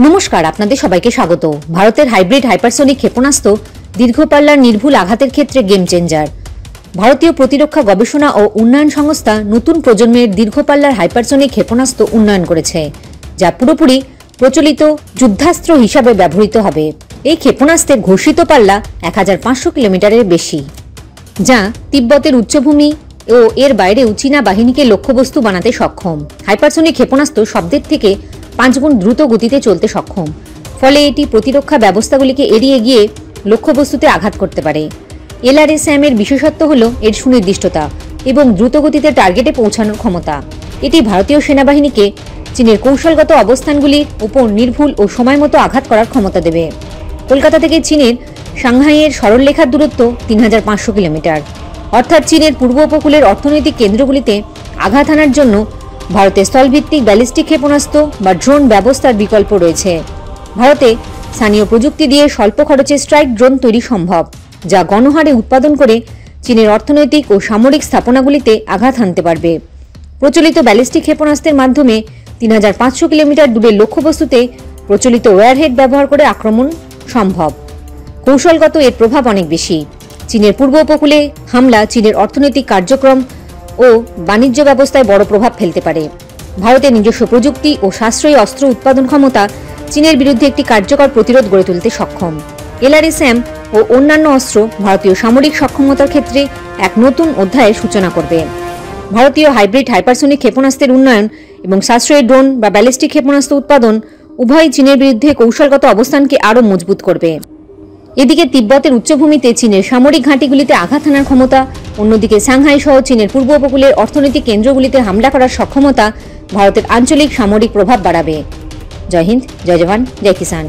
নমস্কার, আপনাদের সবাইকে স্বাগত। ভারতের হাইব্রিড হাইপারসোনিক ক্ষেপণাস্ত্র দীর্ঘপাল্লার নির্ভুল আঘাতের ক্ষেত্রে গেম চেঞ্জার। ভারতীয় প্রতিরক্ষা গবেষণা ও উন্নয়ন সংস্থা নতুন প্রজন্মের দীর্ঘপাল্লার হাইপারসোনিক ক্ষেপণাস্ত্র উন্নয়ন করেছে, যা পুরোপুরি প্রচলিত যুদ্ধাস্ত্র হিসাবে ব্যবহৃত হবে। এই ক্ষেপণাস্ত্রের ঘোষিত পাল্লা 1500 কিলোমিটারের বেশি, যা তিব্বতের উচ্চভূমি ও এর বাইরেও চীনা বাহিনীকে লক্ষ্যবস্তু বানাতে সক্ষম। হাইপারসোনিক ক্ষেপণাস্ত্র শব্দের থেকে 5 গুণ দ্রুত গতিতে চলতে সক্ষম, ফলে এটি প্রতিরক্ষা ব্যবস্থাগুলিকে এড়িয়ে গিয়ে লক্ষ্যবস্তুতে আঘাত করতে পারে। LRSAM এর বিশেষত্ব হল এর সুনির্দিষ্টতা এবং দ্রুতগতিতে টার্গেটে পৌঁছানোর ক্ষমতা। এটি ভারতীয় সেনাবাহিনীকে চীনের কৌশলগত অবস্থানগুলির উপর নির্ভুল ও সময়মতো আঘাত করার ক্ষমতা দেবে। কলকাতা থেকে চীনের সাংহাইয়ের সরলরেখার দূরত্ব 3500 কিলোমিটার, অর্থাৎ চীনের পূর্ব উপকূলের অর্থনৈতিক কেন্দ্রগুলিতে আঘাত হানার জন্য ভারতে স্থলভিত্তিক ব্যালিস্টিক ক্ষেপণাস্ত্র বা ড্রোন ব্যবস্থার বিকল্প রয়েছে। ভারতে স্থানীয় প্রযুক্তি দিয়ে স্বল্প খরচে স্ট্রাইক ড্রোন তৈরি সম্ভব, যা গণহারে উৎপাদন করে চীনের অর্থনৈতিক ও সামরিক স্থাপনাগুলিতে আঘাত হানতে পারবে। প্রচলিত ব্যালিস্টিক ক্ষেপণাস্ত্রের মাধ্যমে 3500 কিলোমিটার দূরের লক্ষ্যবস্তুতে প্রচলিত ওয়ারহেড ব্যবহার করে আক্রমণ সম্ভব। কৌশলগত এর প্রভাব অনেক বেশি। চীনের পূর্ব উপকূলে হামলা চীনের অর্থনৈতিক কার্যক্রম ও বাণিজ্য ব্যবস্থায় বড় প্রভাব ফেলতে পারে। ভারতের নিজস্ব প্রযুক্তি ও সাশ্রয়ী অস্ত্র উৎপাদন ক্ষমতা চীনের বিরুদ্ধে একটি কার্যকর প্রতিরোধ গড়ে তুলতে সক্ষম। LRSAM ও অন্যান্য অস্ত্র ভারতীয় সামরিক সক্ষমতার ক্ষেত্রে এক নতুন অধ্যায়ের সূচনা করবে। ভারতীয় হাইব্রিড হাইপারসোনিক ক্ষেপণাস্ত্রের উন্নয়ন এবং সাশ্রয়ী ড্রোন বা ব্যালিস্টিক ক্ষেপণাস্ত্র উৎপাদন উভয়ই চীনের বিরুদ্ধে কৌশলগত অবস্থানকে আরও মজবুত করবে। এদিকে তিব্বতের উচ্চভূমিতে চীনের সামরিক ঘাঁটিগুলিতে আঘাত হানার ক্ষমতা, অন্যদিকে সাংহাই সহ চীনের পূর্ব উপকূলের অর্থনৈতিক কেন্দ্রগুলিতে হামলা করার সক্ষমতা ভারতের আঞ্চলিক সামরিক প্রভাব বাড়াবে। জয় হিন্দ, জয় জওয়ান, জয় কিষাণ।